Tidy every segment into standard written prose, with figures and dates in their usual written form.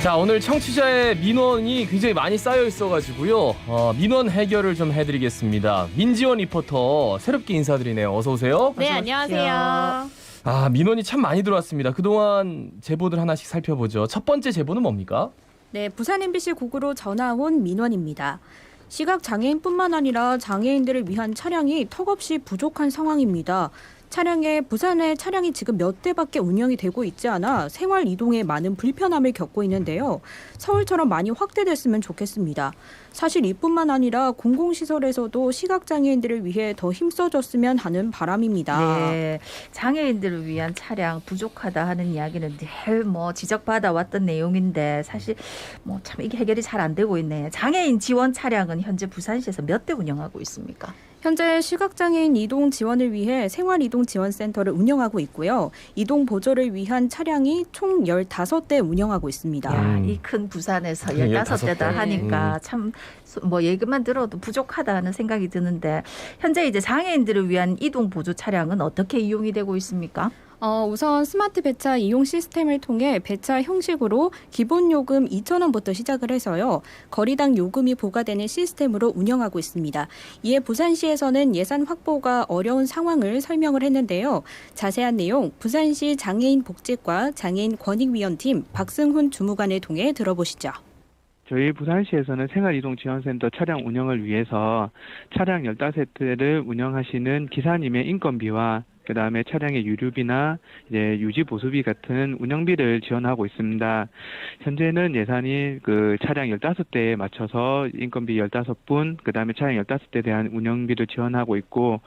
자, 오늘 청취자의 민원이 굉장히 많이 쌓여 있어가지고요. 민원 해결을 좀 해드리겠습니다. 민지원 리포터 새롭게 인사드리네요. 어서 오세요. 네, 안녕하세요. 민원이 참 많이 들어왔습니다. 그동안 제보들 하나씩 살펴보죠. 첫 번째 제보는 뭡니까? 네, 부산 MBC 국으로 전화 온 민원입니다. 시각장애인뿐만 아니라 장애인들을 위한 차량이 턱없이 부족한 상황입니다. 부산에 차량이 지금 몇 대밖에 운영이 되고 있지 않아 생활 이동에 많은 불편함을 겪고 있는데요. 서울처럼 많이 확대됐으면 좋겠습니다. 사실 이뿐만 아니라 공공시설에서도 시각장애인들을 위해 더 힘써줬으면 하는 바람입니다. 네, 장애인들을 위한 차량 부족하다 하는 이야기는 늘 지적받아 왔던 내용인데 사실 참 이게 해결이 잘 안 되고 있네. 장애인 지원 차량은 현재 부산시에서 몇 대 운영하고 있습니까? 현재 시각장애인 이동 지원을 위해 생활이동지원센터를 운영하고 있고요. 이동 보조를 위한 차량이 총 15대 운영하고 있습니다. 이 큰 부산에서 15대. 15대다 하니까 참 얘기만 들어도 부족하다 하는 생각이 드는데 현재 이제 장애인들을 위한 이동 보조 차량은 어떻게 이용이 되고 있습니까? 우선 스마트 배차 이용 시스템을 통해 배차 형식으로 기본 요금 2,000원부터 시작을 해서요. 거리당 요금이 부과되는 시스템으로 운영하고 있습니다. 이에 부산시에서는 예산 확보가 어려운 상황을 설명을 했는데요. 자세한 내용 부산시 장애인 복지과 장애인 권익위원팀 박승훈 주무관을 통해 들어보시죠. 저희 부산시에서는 생활이동지원센터 차량 운영을 위해서 차량 15대를 운영하시는 기사님의 인건비와 그다음에 차량의 유류비나 이제 유지 보수비 같은 운영비를 지원하고 있습니다. 현재는 예산이 그 차량 15대에 맞춰서 인건비 15분, 그다음에 차량 15대에 대한 운영비를 지원하고 있고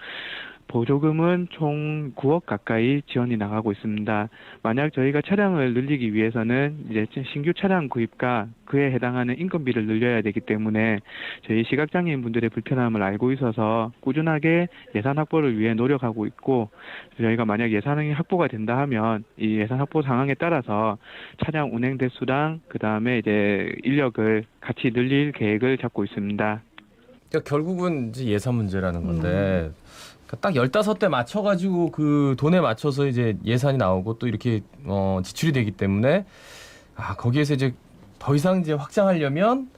보조금은 총 9억 가까이 지원이 나가고 있습니다. 만약 저희가 차량을 늘리기 위해서는 이제 신규 차량 구입과 그에 해당하는 인건비를 늘려야 되기 때문에 저희 시각장애인 분들의 불편함을 알고 있어서 꾸준하게 예산 확보를 위해 노력하고 있고 저희가 만약 예산이 확보가 된다 하면 이 예산 확보 상황에 따라서 차량 운행 대수랑 그다음에 이제 인력을 같이 늘릴 계획을 잡고 있습니다. 그러니까 결국은 이제 예산 문제라는 건데 딱 15대 맞춰가지고 그 돈에 맞춰서 이제 예산이 나오고 또 이렇게 지출이 되기 때문에 거기에서 이제 더 이상 이제 확장하려면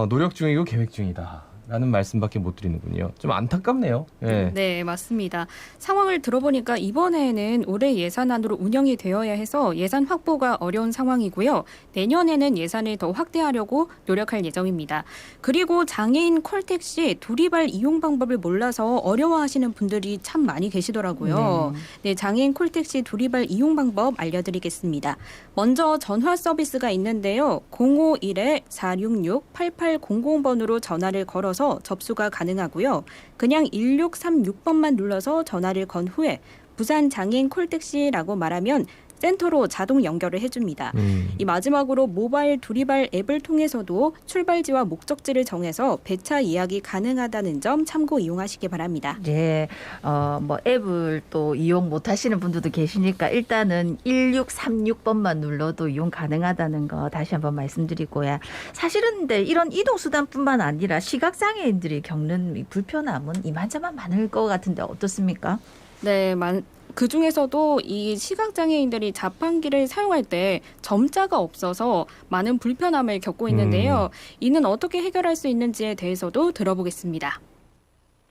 노력 중이고 계획 중이다. 라는 말씀밖에 못 드리는군요. 좀 안타깝네요. 네. 네, 맞습니다. 상황을 들어보니까 이번에는 올해 예산안으로 운영이 되어야 해서 예산 확보가 어려운 상황이고요. 내년에는 예산을 더 확대하려고 노력할 예정입니다. 그리고 장애인 콜택시 두리발 이용 방법을 몰라서 어려워하시는 분들이 참 많이 계시더라고요. 네, 장애인 콜택시 두리발 이용 방법 알려드리겠습니다. 먼저 전화 서비스가 있는데요. 051-466-8800번으로 전화를 걸어서 접수가 가능하고요. 그냥 1636번만 눌러서 전화를 건 후에 부산 장애인 콜택시라고 말하면 센터로 자동 연결을 해줍니다. 이 마지막으로 모바일 두리발 앱을 통해서도 출발지와 목적지를 정해서 배차 예약이 가능하다는 점 참고 이용하시기 바랍니다. 네, 앱을 또 이용 못 하시는 분들도 계시니까 일단은 1636번만 눌러도 이용 가능하다는 거 다시 한번 말씀드리고요. 사실은 근데 이런 이동수단뿐만 아니라 시각장애인들이 겪는 이 불편함은 이만저만 많을 것 같은데 어떻습니까? 네, 그 중에서도 이 시각장애인들이 자판기를 사용할 때 점자가 없어서 많은 불편함을 겪고 있는데요. 이는 어떻게 해결할 수 있는지에 대해서도 들어보겠습니다.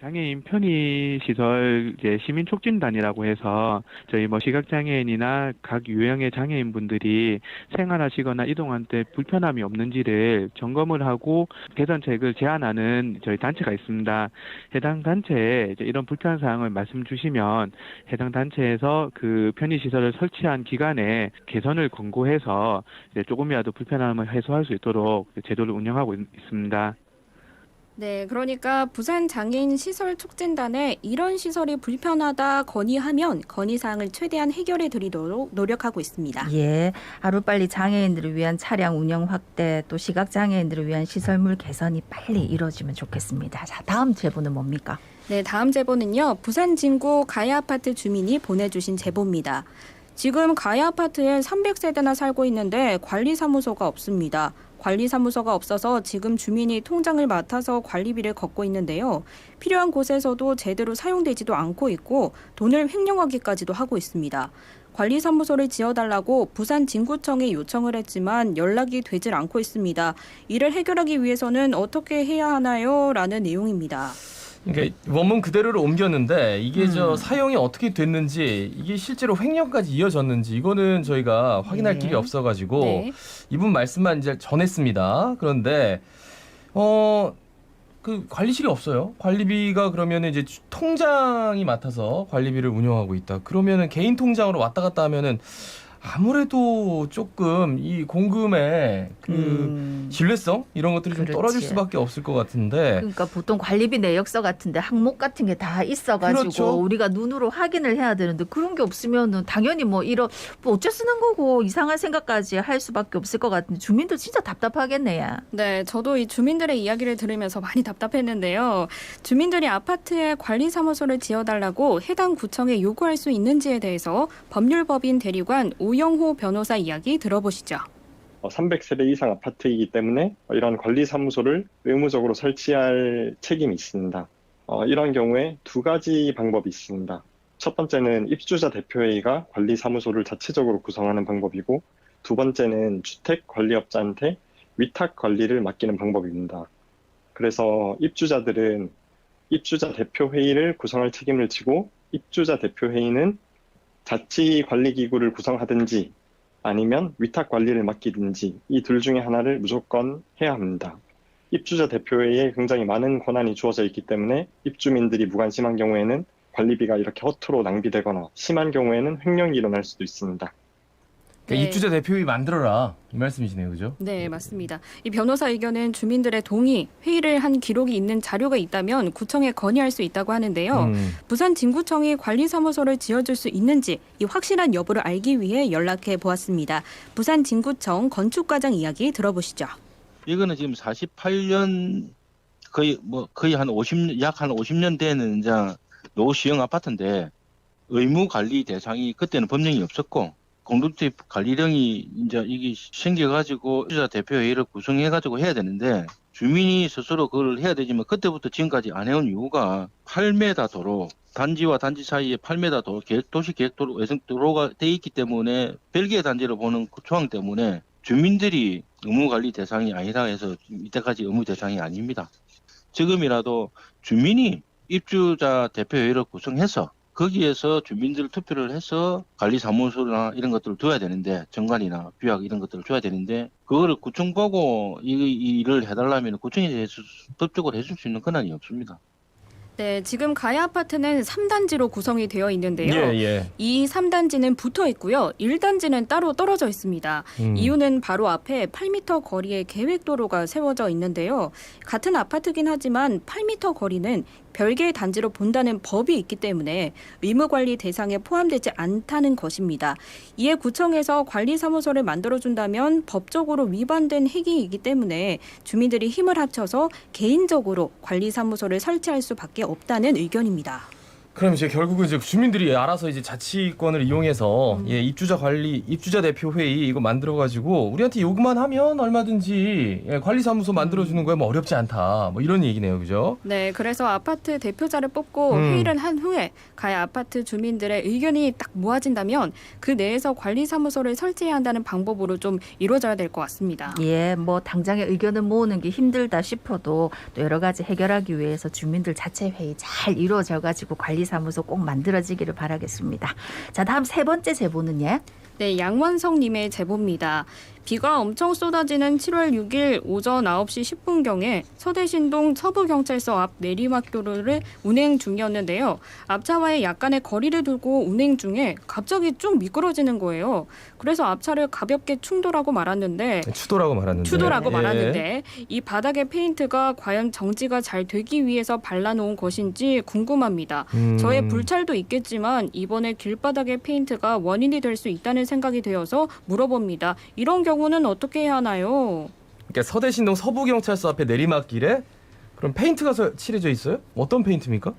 장애인 편의시설 이제 시민촉진단이라고 해서 저희 시각장애인이나 각 유형의 장애인분들이 생활하시거나 이동할 때 불편함이 없는지를 점검을 하고 개선책을 제안하는 저희 단체가 있습니다. 해당 단체에 이제 이런 불편 사항을 말씀 주시면 해당 단체에서 그 편의시설을 설치한 기간에 개선을 권고해서 이제 조금이라도 불편함을 해소할 수 있도록 제도를 운영하고 있습니다. 네, 그러니까 부산 장애인 시설 촉진단에 이런 시설이 불편하다 건의하면 건의사항을 최대한 해결해 드리도록 노력하고 있습니다. 예, 하루빨리 장애인들을 위한 차량 운영 확대 또 시각장애인들을 위한 시설물 개선이 빨리 이루어지면 좋겠습니다. 자, 다음 제보는 뭡니까? 네, 다음 제보는요. 부산 진구 가야아파트 주민이 보내주신 제보입니다. 지금 가야아파트에 300세대나 살고 있는데 관리사무소가 없습니다. 관리사무소가 없어서 지금 주민이 통장을 맡아서 관리비를 걷고 있는데요. 필요한 곳에서도 제대로 사용되지도 않고 있고 돈을 횡령하기까지도 하고 있습니다. 관리사무소를 지어달라고 부산 진구청에 요청을 했지만 연락이 되질 않고 있습니다. 이를 해결하기 위해서는 어떻게 해야 하나요? 라는 내용입니다. 그러니까 원문 그대로를 옮겼는데 이게 저 사용이 어떻게 됐는지 이게 실제로 횡령까지 이어졌는지 이거는 저희가 확인할 길이 없어가지고 네. 이분 말씀만 이제 전했습니다. 그런데 그 관리실이 없어요. 관리비가 그러면 이제 통장이 맡아서 관리비를 운영하고 있다. 그러면은 개인 통장으로 왔다 갔다 하면은 아무래도 조금 이 공금의 그 신뢰성 이런 것들이 좀 그렇지. 떨어질 수밖에 없을 것 같은데. 그러니까 보통 관리비 내역서 같은데 항목 같은 게 다 있어가지고 그렇죠. 우리가 눈으로 확인을 해야 되는데 그런 게 없으면은 당연히 뭐 어째 쓰는 거고 이상한 생각까지 할 수밖에 없을 것 같은데 주민들 진짜 답답하겠네요. 네, 저도 이 주민들의 이야기를 들으면서 많이 답답했는데요. 주민들이 아파트에 관리사무소를 지어달라고 해당 구청에 요구할 수 있는지에 대해서 법률법인 대리관 오영호 변호사 이야기 들어보시죠. 300세대 이상 아파트이기 때문에 이런 관리사무소를 의무적으로 설치할 책임이 있습니다. 이런 경우에 두 가지 방법이 있습니다. 첫 번째는 입주자 대표회의가 관리사무소를 자체적으로 구성하는 방법이고, 두 번째는 주택관리업자한테 위탁 관리를 맡기는 방법입니다. 그래서 입주자들은 입주자 대표회의를 구성할 책임을 지고, 입주자 대표회의는 자치관리기구를 구성하든지 아니면 위탁 관리를 맡기든지 이 둘 중에 하나를 무조건 해야 합니다. 입주자 대표회의에 굉장히 많은 권한이 주어져 있기 때문에 입주민들이 무관심한 경우에는 관리비가 이렇게 허투루 낭비되거나 심한 경우에는 횡령이 일어날 수도 있습니다. 그러니까 네. 입주자 대표회의 만들어라 이 말씀이시네요, 그죠? 네, 맞습니다. 이 변호사 의견은 주민들의 동의, 회의를 한 기록이 있는 자료가 있다면 구청에 건의할 수 있다고 하는데요. 부산 진구청이 관리사무소를 지어줄 수 있는지 이 확실한 여부를 알기 위해 연락해 보았습니다. 부산 진구청 건축과장 이야기 들어보시죠. 이거는 지금 48년 거의 한 50, 약 한 50년 되는 이제 노시형 아파트인데 의무 관리 대상이 그때는 법령이 없었고 공동주택 관리령이 이제 이게 생겨가지고 주자 대표회의를 구성해가지고 해야 되는데 주민이 스스로 그걸 해야 되지만 그때부터 지금까지 안 해온 이유가 8m 도로 단지와 단지 사이에 8m 도로 도시계획도로 외곽도로가 돼 있기 때문에 별개 단지를 보는 그 조항 때문에 주민들이 의무관리 대상이 아니라 해서 이때까지 의무 대상이 아닙니다. 지금이라도 주민이 입주자 대표회의를 구성해서 거기에서 주민들 투표를 해서 관리사무소나 이런 것들을 둬야 되는데 정관이나 규약 이런 것들을 줘야 되는데 그거를 구청 보고 이 일을 해달라면 구청에 대해서 법적으로 해줄 수 있는 권한이 없습니다. 네, 지금 가야 아파트는 3단지로 구성이 되어 있는데요. 예. 이 3단지는 붙어 있고요. 1단지는 따로 떨어져 있습니다. 이유는 바로 앞에 8m 거리의 계획도로가 세워져 있는데요. 같은 아파트긴 하지만 8m 거리는 별개의 단지로 본다는 법이 있기 때문에 의무관리 대상에 포함되지 않다는 것입니다. 이에 구청에서 관리사무소를 만들어준다면 법적으로 위반된 행위이기 때문에 주민들이 힘을 합쳐서 개인적으로 관리사무소를 설치할 수밖에 없다는 의견입니다. 그럼 이제 결국은 이제 주민들이 알아서 이제 자치권을 이용해서 입주자 대표 회의 이거 만들어 가지고 우리한테 요구만 하면 얼마든지 관리사무소 만들어 주는 거야 뭐 어렵지 않다. 뭐 이런 얘기네요. 그죠? 네, 그래서 아파트 대표자를 뽑고 회의를 한 후에 가야 아파트 주민들의 의견이 딱 모아진다면 그 내에서 관리사무소를 설치해야 한다는 방법으로 좀 이루어져야 될 것 같습니다. 예, 뭐 당장의 의견을 모으는 게 힘들다 싶어도 또 여러 가지 해결하기 위해서 주민들 자체 회의 잘 이루어져 가지고 관리사무소 꼭 만들어지기를 바라겠습니다. 자, 다음 세 번째 제보는요. 네, 양원성님의 제보입니다. 비가 엄청 쏟아지는 7월 6일 오전 9시 10분경에 서대신동 서부경찰서 앞 내리막도로를 운행 중이었는데요. 앞차와의 약간의 거리를 두고 운행 중에 갑자기 쭉 미끄러지는 거예요. 그래서 앞차를 가볍게 충돌하고 말았는데 추도라고 말았는데 이 바닥의 페인트가 과연 정지가 잘 되기 위해서 발라놓은 것인지 궁금합니다. 저의 불찰도 있겠지만 이번에 길바닥의 페인트가 원인이 될 수 있다는 생각이 되어서 물어봅니다. 이런 경우는 어떻게 해야 하나요? 그러니까 서대신동 서부경찰서 앞에 내리막길에 그럼 페인트가 칠해져 있어요? 어떤 페인트입니까?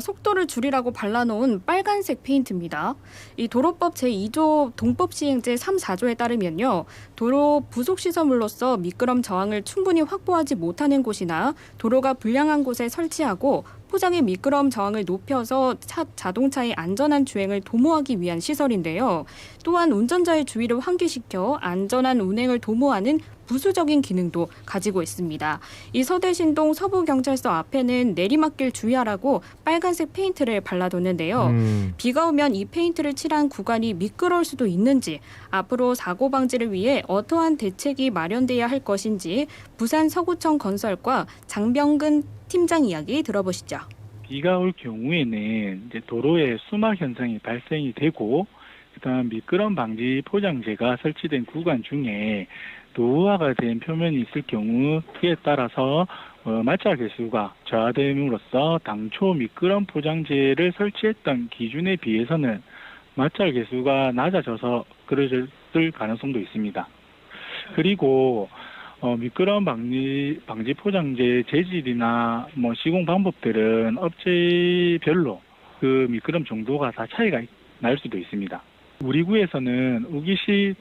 속도를 줄이라고 발라놓은 빨간색 페인트입니다. 이 도로법 제2조 동법 시행제 3, 4조에 따르면요. 도로 부속시설물로서 미끄럼 저항을 충분히 확보하지 못하는 곳이나 도로가 불량한 곳에 설치하고 포장의 미끄럼 저항을 높여서 자동차의 안전한 주행을 도모하기 위한 시설인데요. 또한 운전자의 주의를 환기시켜 안전한 운행을 도모하는 부수적인 기능도 가지고 있습니다. 이 서대신동 서부경찰서 앞에는 내리막길 주의하라고 빨간색 페인트를 발라뒀는데요. 비가 오면 이 페인트를 칠한 구간이 미끄러울 수도 있는지, 앞으로 사고 방지를 위해 어떠한 대책이 마련돼야 할 것인지 부산 서구청 건설과 장병근 팀장 이야기 들어보시죠. 비가 올 경우에는 이제 도로에 수막 현상이 발생이 되고, 그다음 미끄럼 방지 포장재가 설치된 구간 중에 노후화가 된 표면이 있을 경우 그에 따라서 마찰 개수가 저하됨으로써 당초 미끄럼 포장재를 설치했던 기준에 비해서는 마찰 개수가 낮아져서 그러질 가능성도 있습니다. 그리고 미끄럼 방지 포장재 재질이나 시공 방법들은 업체별로 그 미끄럼 정도가 다 차이가 날 수도 있습니다. 우리 구에서는 우기시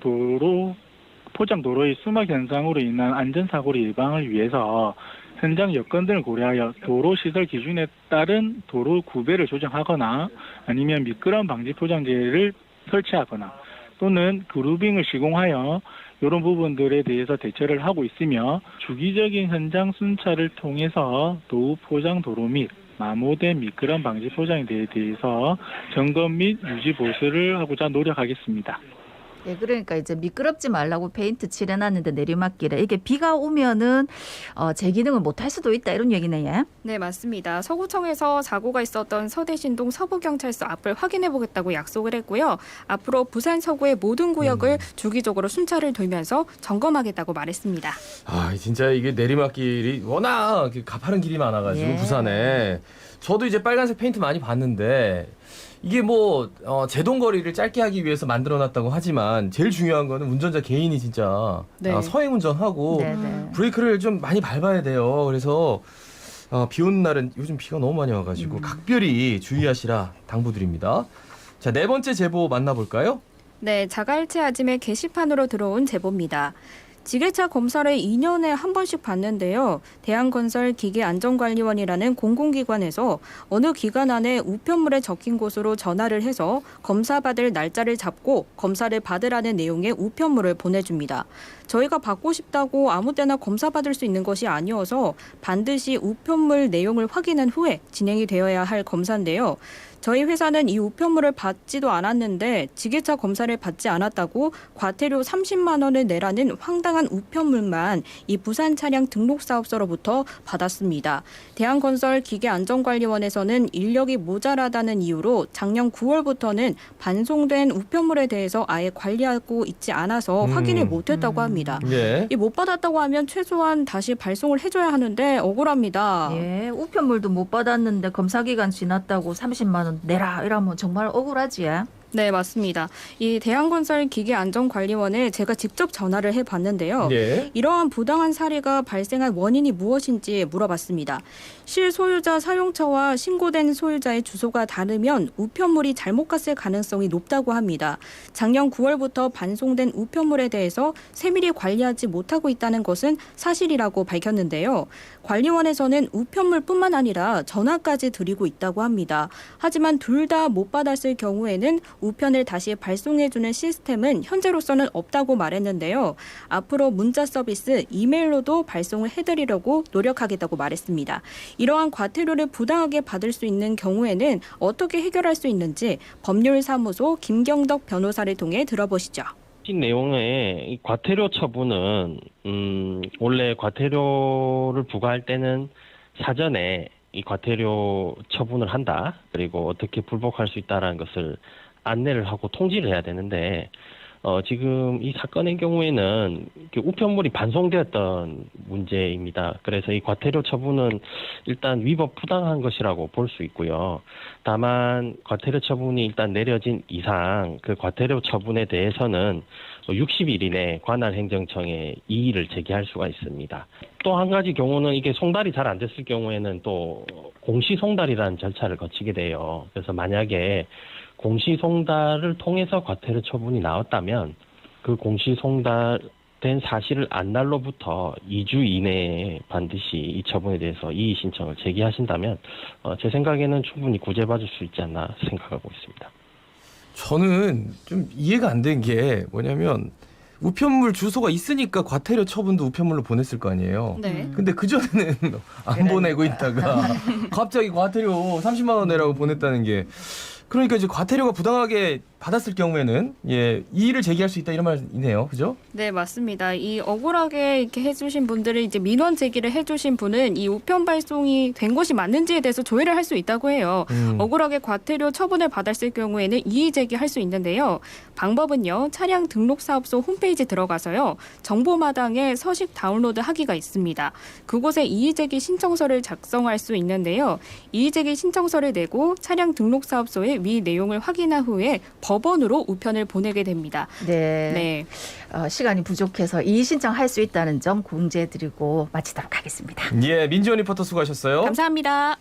포장 도로의 수막 현상으로 인한 안전사고를 예방을 위해서 현장 여건 등을 고려하여 도로 시설 기준에 따른 도로 구배를 조정하거나 아니면 미끄럼 방지 포장재를 설치하거나 또는 그루빙을 시공하여 이런 부분들에 대해서 대처를 하고 있으며, 주기적인 현장 순찰을 통해서 노후 포장 도로 및 마모된 미끄럼 방지 포장에 대해서 점검 및 유지 보수를 하고자 노력하겠습니다. 예, 그러니까 이제 미끄럽지 말라고 페인트 칠해놨는데 내리막길에 이게 비가 오면은 제 기능을 못할 수도 있다 이런 얘기네요. 네, 맞습니다. 서구청에서 사고가 있었던 서대신동 서부경찰서 앞을 확인해보겠다고 약속을 했고요. 앞으로 부산 서구의 모든 구역을 주기적으로 순찰을 돌면서 점검하겠다고 말했습니다. 아, 진짜 이게 내리막길이 워낙 가파른 길이 많아가지고 예. 부산에 저도 이제 빨간색 페인트 많이 봤는데 이게 제동거리를 짧게 하기 위해서 만들어놨다고 하지만 제일 중요한 거는 운전자 개인이 진짜 네. 서행 운전하고 네네. 브레이크를 좀 많이 밟아야 돼요. 그래서 비 오는 날은 요즘 비가 너무 많이 와가지고 각별히 주의하시라 당부드립니다. 자, 네 번째 제보 만나볼까요? 네, 자갈치 아침에 게시판으로 들어온 제보입니다. 지게차 검사를 2년에 한 번씩 받는데요. 대한건설 기계안전관리원이라는 공공기관에서 어느 기간 안에 우편물에 적힌 곳으로 전화를 해서 검사받을 날짜를 잡고 검사를 받으라는 내용의 우편물을 보내줍니다. 저희가 받고 싶다고 아무 때나 검사받을 수 있는 것이 아니어서 반드시 우편물 내용을 확인한 후에 진행이 되어야 할 검사인데요. 저희 회사는 이 우편물을 받지도 않았는데 지게차 검사를 받지 않았다고 과태료 30만 원을 내라는 황당한 우편물만 이 부산 차량 등록사업소로부터 받았습니다. 대한건설 기계안전관리원에서는 인력이 모자라다는 이유로 작년 9월부터는 반송된 우편물에 대해서 아예 관리하고 있지 않아서 확인을 못했다고 합니다. 예. 이 못 받았다고 하면 최소한 다시 발송을 해줘야 하는데 억울합니다. 예, 우편물도 못 받았는데 검사 기간 지났다고 30만 원 내라 이러면 정말 억울하지. 네, 맞습니다. 이 대한건설 기계안전관리원에 제가 직접 전화를 해봤는데요. 예. 이러한 부당한 사례가 발생한 원인이 무엇인지 물어봤습니다. 실소유자 사용처와 신고된 소유자의 주소가 다르면 우편물이 잘못 갔을 가능성이 높다고 합니다. 작년 9월부터 반송된 우편물에 대해서 세밀히 관리하지 못하고 있다는 것은 사실이라고 밝혔는데요. 관리원에서는 우편물뿐만 아니라 전화까지 드리고 있다고 합니다. 하지만 둘 다 못 받았을 경우에는 우편을 다시 발송해주는 시스템은 현재로서는 없다고 말했는데요. 앞으로 문자 서비스, 이메일로도 발송을 해드리려고 노력하겠다고 말했습니다. 이러한 과태료를 부당하게 받을 수 있는 경우에는 어떻게 해결할 수 있는지 법률사무소 김경덕 변호사를 통해 들어보시죠. 이 내용의 이 과태료 처분은 원래 과태료를 부과할 때는 사전에 이 과태료 처분을 한다. 그리고 어떻게 불복할 수 있다라는 것을 안내를 하고 통지를 해야 되는데 지금 이 사건의 경우에는 우편물이 반송되었던 문제입니다. 그래서 이 과태료 처분은 일단 위법 부당한 것이라고 볼 수 있고요. 다만 과태료 처분이 일단 내려진 이상 그 과태료 처분에 대해서는 60일 이내 관할 행정청에 이의를 제기할 수가 있습니다. 또 한 가지 경우는 이게 송달이 잘 안 됐을 경우에는 또 공시 송달이라는 절차를 거치게 돼요. 그래서 만약에 공시 송달을 통해서 과태료 처분이 나왔다면 그 공시 송달된 된 사실을 안 날로부터 2주 이내에 반드시 이 처분에 대해서 이의 신청을 제기하신다면 제 생각에는 충분히 구제받을 수 있지 않나 생각하고 있습니다. 저는 좀 이해가 안 된 게 뭐냐면 우편물 주소가 있으니까 과태료 처분도 우편물로 보냈을 거 아니에요. 네. 근데 그전에는 안 보내고 있다가 갑자기 과태료 30만 원 내라고 보냈다는 게 그러니까 이제 과태료가 부당하게 받았을 경우에는 이의를 제기할 수 있다 이런 말이네요. 그죠? 네, 맞습니다. 이 억울하게 이렇게 해주신 분들을 이제 민원 제기를 해주신 분은 이 우편 발송이 된 것이 맞는지에 대해서 조회를 할 수 있다고 해요. 억울하게 과태료 처분을 받았을 경우에는 이의 제기할 수 있는데요. 방법은요. 차량 등록사업소 홈페이지 들어가서요. 정보마당에 서식 다운로드 하기가 있습니다. 그곳에 이의 제기 신청서를 작성할 수 있는데요. 이의 제기 신청서를 내고 차량 등록사업소에 위 내용을 확인한 후에 법원으로 우편을 보내게 됩니다. 네. 네. 시간이 부족해서 이의 신청할 수 있다는 점 공지해드리고 마치도록 하겠습니다. 예, 민지원 리포터 수고하셨어요. 감사합니다.